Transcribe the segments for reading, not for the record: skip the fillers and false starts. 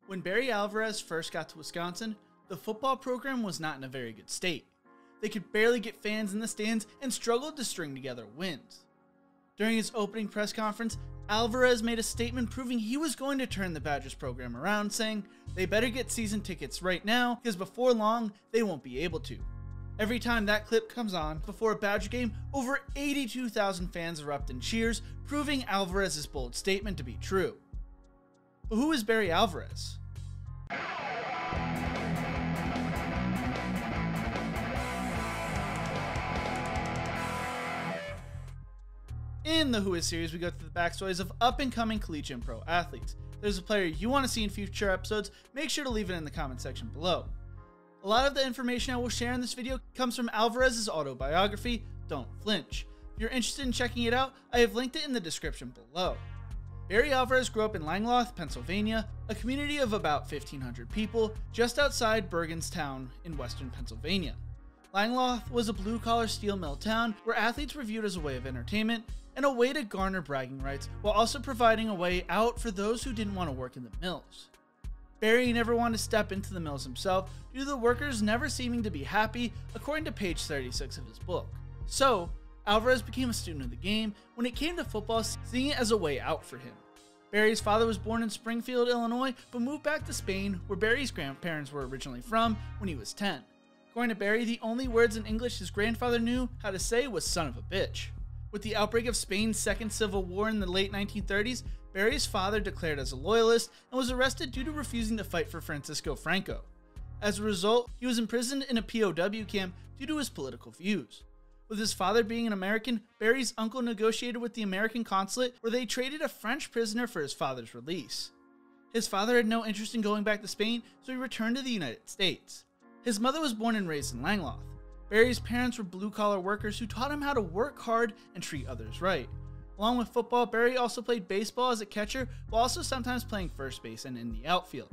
When Barry Alvarez first got to Wisconsin, the football program was not in a very good state. They could barely get fans in the stands and struggled to string together wins. During his opening press conference, Alvarez made a statement proving he was going to turn the Badgers program around, saying they better get season tickets right now because before long they won't be able to. Every time that clip comes on before a Badger game, over 82,000 fans erupt in cheers, proving Alvarez's bold statement to be true. But who is Barry Alvarez? In the Who Is series, we go through the backstories of up-and-coming collegiate and pro athletes. If there's a player you want to see in future episodes, make sure to leave it in the comment section below. A lot of the information I will share in this video comes from Alvarez's autobiography, Don't Flinch. If you're interested in checking it out, I have linked it in the description below. Barry Alvarez grew up in Langloth, Pennsylvania, a community of about 1,500 people just outside Bergenstown in western Pennsylvania. Langloth was a blue-collar steel mill town where athletes were viewed as a way of entertainment and a way to garner bragging rights while also providing a way out for those who didn't want to work in the mills. Barry never wanted to step into the mills himself due to the workers never seeming to be happy, according to page 36 of his book. So, Alvarez became a student of the game when it came to football, seeing it as a way out for him. Barry's father was born in Springfield, Illinois, but moved back to Spain, where Barry's grandparents were originally from, when he was 10. According to Barry, the only words in English his grandfather knew how to say was son of a bitch. With the outbreak of Spain's Second Civil War in the late 1930s, Barry's father declared as a loyalist and was arrested due to refusing to fight for Francisco Franco. As a result, he was imprisoned in a POW camp due to his political views. With his father being an American, Barry's uncle negotiated with the American consulate where they traded a French prisoner for his father's release. His father had no interest in going back to Spain, so he returned to the United States. His mother was born and raised in Langloth. Barry's parents were blue-collar workers who taught him how to work hard and treat others right. Along with football, Barry also played baseball as a catcher while also sometimes playing first base and in the outfield.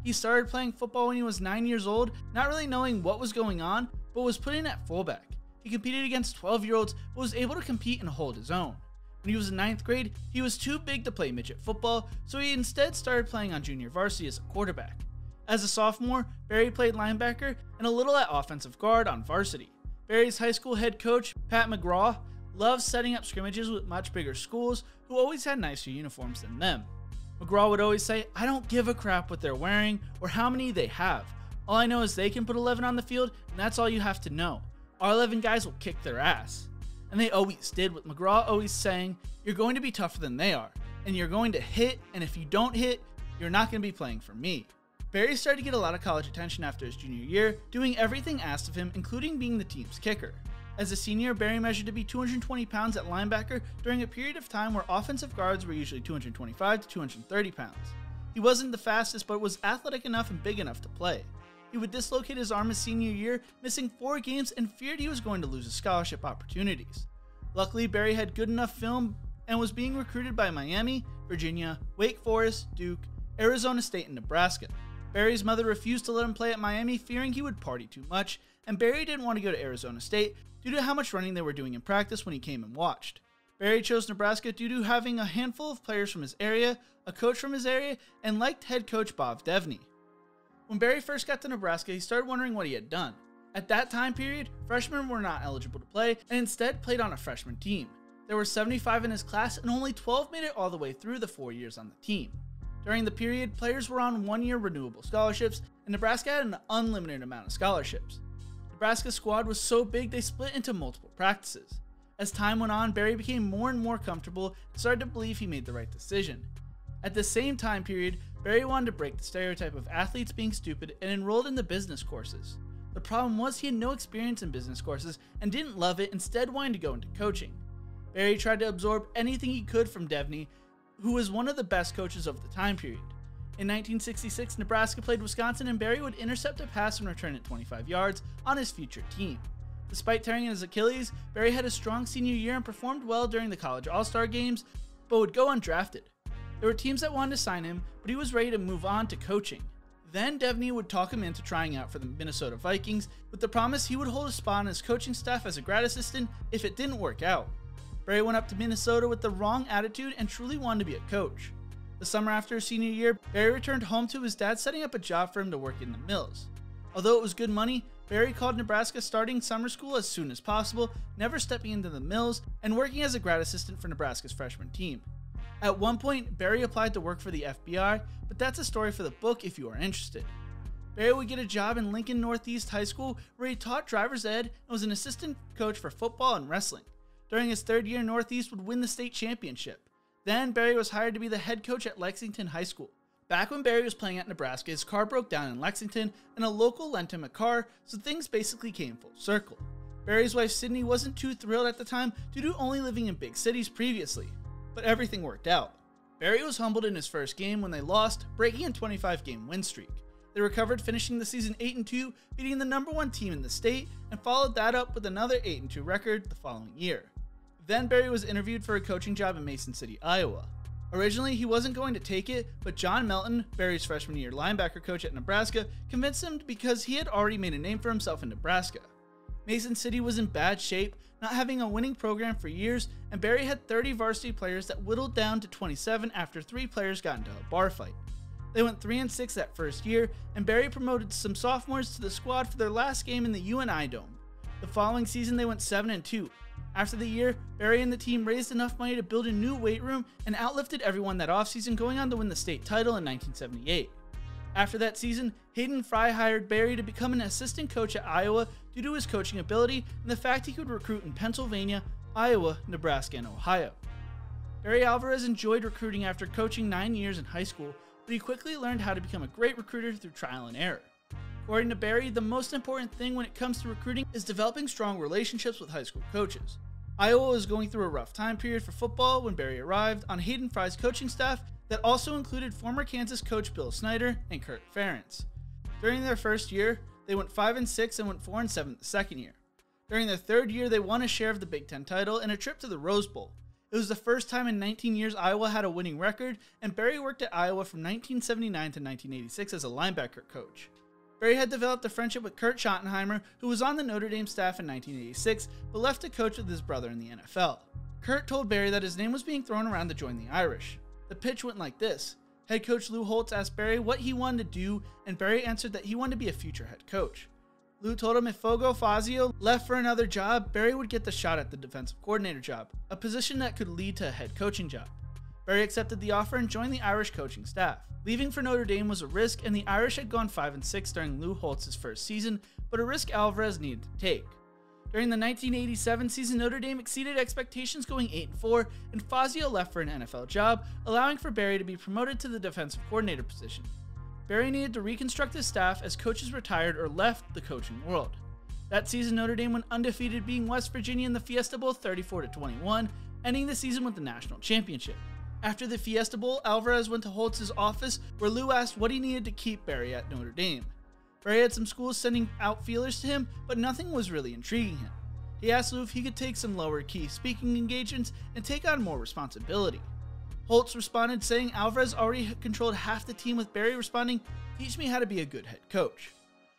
He started playing football when he was 9 years old, not really knowing what was going on, but was put in at fullback. He competed against 12-year-olds, but was able to compete and hold his own. When he was in 9th grade, he was too big to play midget football, so he instead started playing on junior varsity as a quarterback. As a sophomore, Barry played linebacker and a little at offensive guard on varsity. Barry's high school head coach, Pat McGraw, loved setting up scrimmages with much bigger schools who always had nicer uniforms than them. McGraw would always say, "I don't give a crap what they're wearing or how many they have. All I know is they can put 11 on the field, and that's all you have to know. Our 11 guys will kick their ass." And they always did, with McGraw always saying, "You're going to be tougher than they are, and you're going to hit, and if you don't hit, you're not going to be playing for me." Barry started to get a lot of college attention after his junior year, doing everything asked of him, including being the team's kicker. As a senior, Barry measured to be 220 pounds at linebacker during a period of time where offensive guards were usually 225 to 230 pounds. He wasn't the fastest, but was athletic enough and big enough to play. He would dislocate his arm his senior year, missing 4 games, and feared he was going to lose his scholarship opportunities. Luckily, Barry had good enough film and was being recruited by Miami, Virginia, Wake Forest, Duke, Arizona State, and Nebraska. Barry's mother refused to let him play at Miami, fearing he would party too much, and Barry didn't want to go to Arizona State due to how much running they were doing in practice when he came and watched. Barry chose Nebraska due to having a handful of players from his area, a coach from his area, and liked head coach Bob Devney. When Barry first got to Nebraska, he started wondering what he had done. At that time period, freshmen were not eligible to play and instead played on a freshman team. There were 75 in his class and only 12 made it all the way through the 4 years on the team. During the period, players were on 1-year renewable scholarships, and Nebraska had an unlimited amount of scholarships. Nebraska's squad was so big they split into multiple practices. As time went on, Barry became more and more comfortable and started to believe he made the right decision. At the same time period, Barry wanted to break the stereotype of athletes being stupid and enrolled in the business courses. The problem was he had no experience in business courses and didn't love it, instead wanting to go into coaching. Barry tried to absorb anything he could from Devney, who was one of the best coaches of the time period. In 1966, Nebraska played Wisconsin, and Barry would intercept a pass and return it 25 yards on his future team. Despite tearing his Achilles, Barry had a strong senior year and performed well during the college all-star games, but would go undrafted. There were teams that wanted to sign him, but he was ready to move on to coaching. Then Devney would talk him into trying out for the Minnesota Vikings with the promise he would hold a spot on his coaching staff as a grad assistant if it didn't work out. Barry went up to Minnesota with the wrong attitude and truly wanted to be a coach. The summer after his senior year, Barry returned home to his dad, setting up a job for him to work in the mills. Although it was good money, Barry called Nebraska starting summer school as soon as possible, never stepping into the mills, and working as a grad assistant for Nebraska's freshman team. At one point, Barry applied to work for the FBI, but that's a story for the book if you are interested. Barry would get a job in Lincoln Northeast High School, where he taught driver's ed and was an assistant coach for football and wrestling. During his third year, Northeast would win the state championship. Then, Barry was hired to be the head coach at Lexington High School. Back when Barry was playing at Nebraska, his car broke down in Lexington, and a local lent him a car, so things basically came full circle. Barry's wife Sydney wasn't too thrilled at the time due to only living in big cities previously, but everything worked out. Barry was humbled in his first game when they lost, breaking a 25-game win streak. They recovered, finishing the season 8-2, beating the number 1 team in the state, and followed that up with another 8-2 record the following year. Then Barry was interviewed for a coaching job in Mason City, Iowa. Originally, he wasn't going to take it, but John Melton, Barry's freshman year linebacker coach at Nebraska, convinced him because he had already made a name for himself in Nebraska. Mason City was in bad shape, not having a winning program for years, and Barry had 30 varsity players that whittled down to 27 after 3 players got into a bar fight. They went 3-6 that first year, and Barry promoted some sophomores to the squad for their last game in the UNI Dome. The following season, they went 7-2. After the year, Barry and the team raised enough money to build a new weight room and outlifted everyone that offseason, going on to win the state title in 1978. After that season, Hayden Fry hired Barry to become an assistant coach at Iowa due to his coaching ability and the fact he could recruit in Pennsylvania, Iowa, Nebraska, and Ohio. Barry Alvarez enjoyed recruiting after coaching 9 years in high school, but he quickly learned how to become a great recruiter through trial and error. According to Barry, the most important thing when it comes to recruiting is developing strong relationships with high school coaches. Iowa was going through a rough time period for football when Barry arrived on Hayden Fry's coaching staff that also included former Kansas coach Bill Snyder and Kurt Ferentz. During their first year, they went 5-6 and went 4-7 the second year. During their third year, they won a share of the Big Ten title and a trip to the Rose Bowl. It was the first time in 19 years Iowa had a winning record, and Barry worked at Iowa from 1979 to 1986 as a linebacker coach. Barry had developed a friendship with Kurt Schottenheimer, who was on the Notre Dame staff in 1986, but left to coach with his brother in the NFL. Kurt told Barry that his name was being thrown around to join the Irish. The pitch went like this. Head coach Lou Holtz asked Barry what he wanted to do, and Barry answered that he wanted to be a future head coach. Lou told him if Fogo Fazio left for another job, Barry would get the shot at the defensive coordinator job, a position that could lead to a head coaching job. Barry accepted the offer and joined the Irish coaching staff. Leaving for Notre Dame was a risk, and the Irish had gone 5-6 during Lou Holtz's first season, but a risk Alvarez needed to take. During the 1987 season, Notre Dame exceeded expectations, going 8-4, and Fazio left for an NFL job, allowing for Barry to be promoted to the defensive coordinator position. Barry needed to reconstruct his staff as coaches retired or left the coaching world. That season, Notre Dame went undefeated, beating West Virginia in the Fiesta Bowl 34-21, ending the season with the national championship. After the Fiesta Bowl, Alvarez went to Holtz's office, where Lou asked what he needed to keep Barry at Notre Dame. Barry had some schools sending out feelers to him, but nothing was really intriguing him. He asked Lou if he could take some lower-key speaking engagements and take on more responsibility. Holtz responded saying Alvarez already controlled half the team, with Barry responding, "Teach me how to be a good head coach."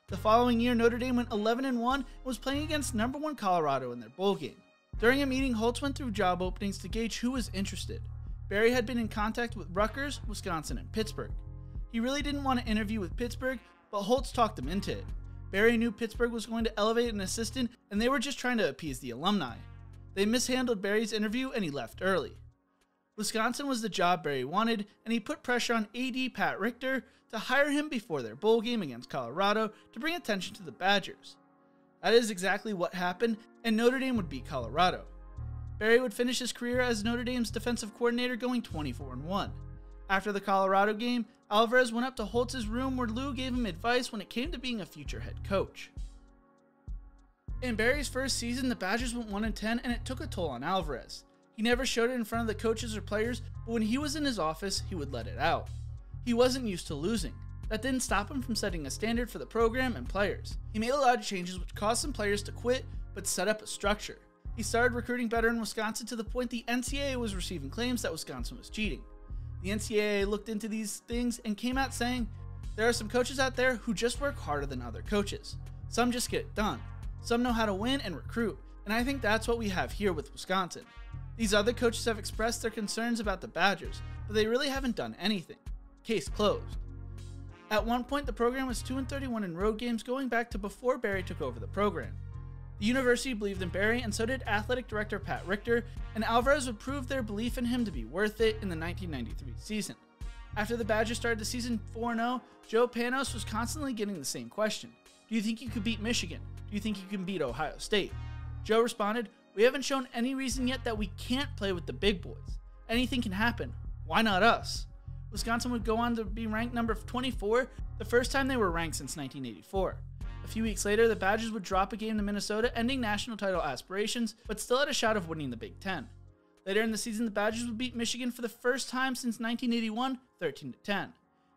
The following year, Notre Dame went 11-1 and was playing against number 1 Colorado in their bowl game. During a meeting, Holtz went through job openings to gauge who was interested. Barry had been in contact with Rutgers, Wisconsin, and Pittsburgh. He really didn't want to interview with Pittsburgh, but Holtz talked him into it. Barry knew Pittsburgh was going to elevate an assistant, and they were just trying to appease the alumni. They mishandled Barry's interview, and he left early. Wisconsin was the job Barry wanted, and he put pressure on AD Pat Richter to hire him before their bowl game against Colorado to bring attention to the Badgers. That is exactly what happened, and Notre Dame would beat Colorado. Barry would finish his career as Notre Dame's defensive coordinator, going 24-1. After the Colorado game, Alvarez went up to Holtz's room, where Lou gave him advice when it came to being a future head coach. In Barry's first season, the Badgers went 1-10, and it took a toll on Alvarez. He never showed it in front of the coaches or players, but when he was in his office, he would let it out. He wasn't used to losing. That didn't stop him from setting a standard for the program and players. He made a lot of changes which caused some players to quit, but set up a structure. He started recruiting better in Wisconsin to the point the NCAA was receiving claims that Wisconsin was cheating. The NCAA looked into these things and came out saying, there are some coaches out there who just work harder than other coaches. Some just get it done. Some know how to win and recruit, and I think that's what we have here with Wisconsin. These other coaches have expressed their concerns about the Badgers, but they really haven't done anything. Case closed. At one point, the program was 2-31 in road games going back to before Barry took over the program. The university believed in Barry, and so did athletic director Pat Richter, and Alvarez would prove their belief in him to be worth it in the 1993 season. After the Badgers started the season 4-0, Joe Panos was constantly getting the same question. Do you think you could beat Michigan? Do you think you can beat Ohio State? Joe responded, "We haven't shown any reason yet that we can't play with the big boys. Anything can happen. Why not us?" Wisconsin would go on to be ranked number 24, the first time they were ranked since 1984. A few weeks later, the Badgers would drop a game to Minnesota, ending national title aspirations, but still had a shot of winning the Big Ten. Later in the season, the Badgers would beat Michigan for the first time since 1981, 13-10.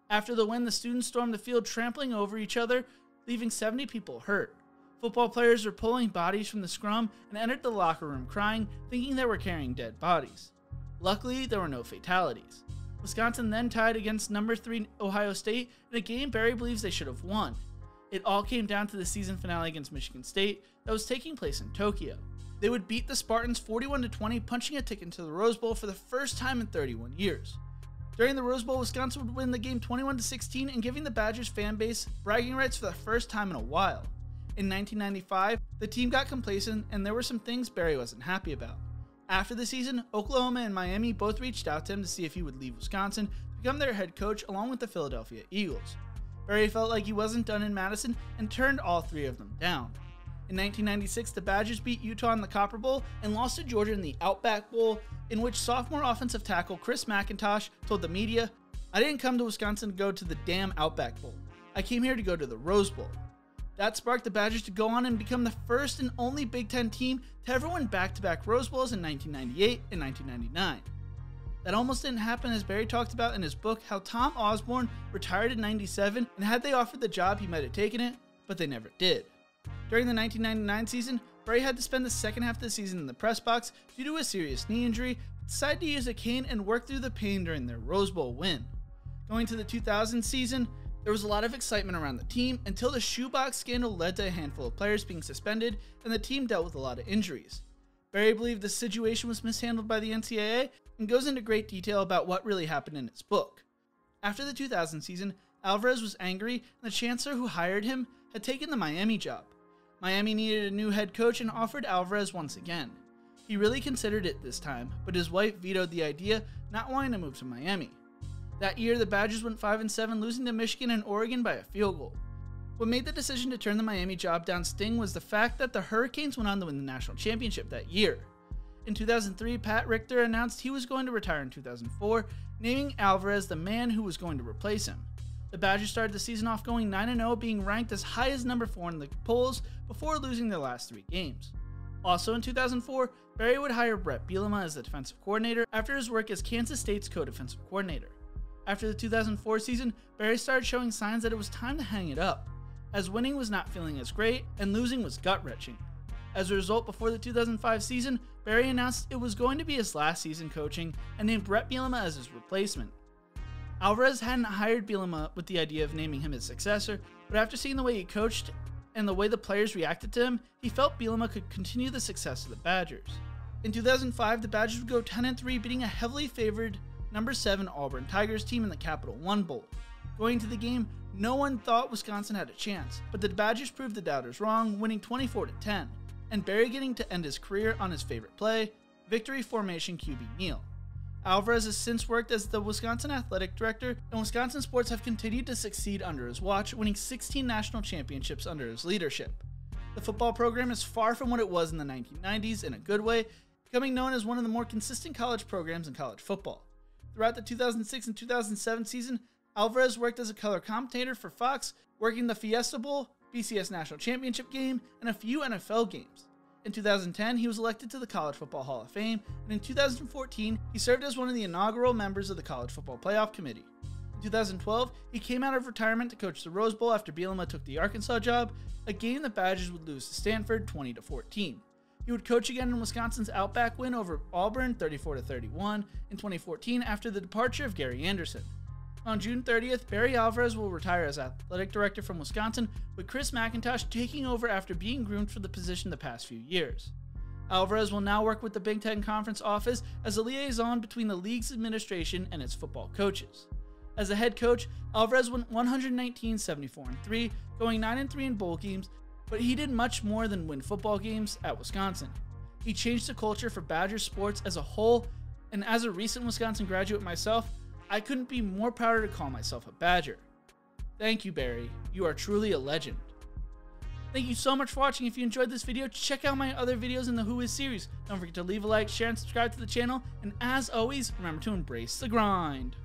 After the win, the students stormed the field, trampling over each other, leaving 70 people hurt. Football players were pulling bodies from the scrum and entered the locker room crying, thinking they were carrying dead bodies. Luckily, there were no fatalities. Wisconsin then tied against number 3 Ohio State in a game Barry believes they should have won. It all came down to the season finale against Michigan State that was taking place in Tokyo. They would beat the Spartans 41-20, punching a ticket to the Rose Bowl for the first time in 31 years. During the Rose Bowl, Wisconsin would win the game 21-16 and giving the Badgers fan base bragging rights for the first time in a while. In 1995, the team got complacent and there were some things Barry wasn't happy about. After the season, Oklahoma and Miami both reached out to him to see if he would leave Wisconsin to become their head coach along with the Philadelphia Eagles. Barry felt like he wasn't done in Madison and turned all three of them down. In 1996, the Badgers beat Utah in the Copper Bowl and lost to Georgia in the Outback Bowl, in which sophomore offensive tackle Chris McIntosh told the media, "I didn't come to Wisconsin to go to the damn Outback Bowl. I came here to go to the Rose Bowl." That sparked the Badgers to go on and become the first and only Big Ten team to ever win back-to-back Rose Bowls in 1998 and 1999. That almost didn't happen, as Barry talked about in his book how Tom Osborne retired in 97, and had they offered the job he might have taken it, but they never did. During the 1999 season, Barry had to spend the second half of the season in the press box due to a serious knee injury, but decided to use a cane and work through the pain during their Rose Bowl win. Going to the 2000 season, there was a lot of excitement around the team until the shoebox scandal led to a handful of players being suspended and the team dealt with a lot of injuries. Barry believed the situation was mishandled by the NCAA and goes into great detail about what really happened in his book. After the 2000 season, Alvarez was angry and the chancellor who hired him had taken the Miami job. Miami needed a new head coach and offered Alvarez once again. He really considered it this time, but his wife vetoed the idea, not wanting to move to Miami. That year, the Badgers went 5-7, losing to Michigan and Oregon by a field goal. What made the decision to turn the Miami job down sting was the fact that the Hurricanes went on to win the national championship that year. In 2003, Pat Richter announced he was going to retire in 2004, naming Alvarez the man who was going to replace him. The Badgers started the season off going 9-0, being ranked as high as number 4 in the polls before losing their last 3 games. Also in 2004, Barry would hire Bret Bielema as the defensive coordinator after his work as Kansas State's co-defensive coordinator. After the 2004 season, Barry started showing signs that it was time to hang it up, as winning was not feeling as great and losing was gut-wrenching. As a result, before the 2005 season, Barry announced it was going to be his last season coaching and named Bret Bielema as his replacement. Alvarez hadn't hired Bielema with the idea of naming him his successor, but after seeing the way he coached and the way the players reacted to him, he felt Bielema could continue the success of the Badgers. In 2005, the Badgers would go 10-3, beating a heavily favored number 7 Auburn Tigers team in the Capital One Bowl. Going into the game, no one thought Wisconsin had a chance, but the Badgers proved the doubters wrong, winning 24-10, and Barry getting to end his career on his favorite play, victory formation QB kneel. Alvarez has since worked as the Wisconsin athletic director, and Wisconsin sports have continued to succeed under his watch, winning 16 national championships under his leadership. The football program is far from what it was in the 1990s in a good way, becoming known as one of the more consistent college programs in college football. Throughout the 2006 and 2007 season, Alvarez worked as a color commentator for Fox, working the Fiesta Bowl, BCS National Championship game, and a few NFL games. In 2010, he was elected to the College Football Hall of Fame, and in 2014, he served as one of the inaugural members of the College Football Playoff Committee. In 2012, he came out of retirement to coach the Rose Bowl after Bielema took the Arkansas job, a game the Badgers would lose to Stanford 20-14. He would coach again in Wisconsin's Outback win over Auburn 34-31 in 2014 after the departure of Gary Anderson. On June 30th, Barry Alvarez will retire as athletic director from Wisconsin, with Chris McIntosh taking over after being groomed for the position the past few years. Alvarez will now work with the Big Ten Conference office as a liaison between the league's administration and its football coaches. As a head coach, Alvarez went 119, 74-3, going 9-3 in bowl games, but he did much more than win football games at Wisconsin. He changed the culture for Badger sports as a whole, and as a recent Wisconsin graduate myself, I couldn't be more prouder to call myself a Badger. Thank you, Barry. You are truly a legend. Thank you so much for watching. If you enjoyed this video, check out my other videos in the Who Is series. Don't forget to leave a like, share, and subscribe to the channel. And as always, remember to embrace the grind.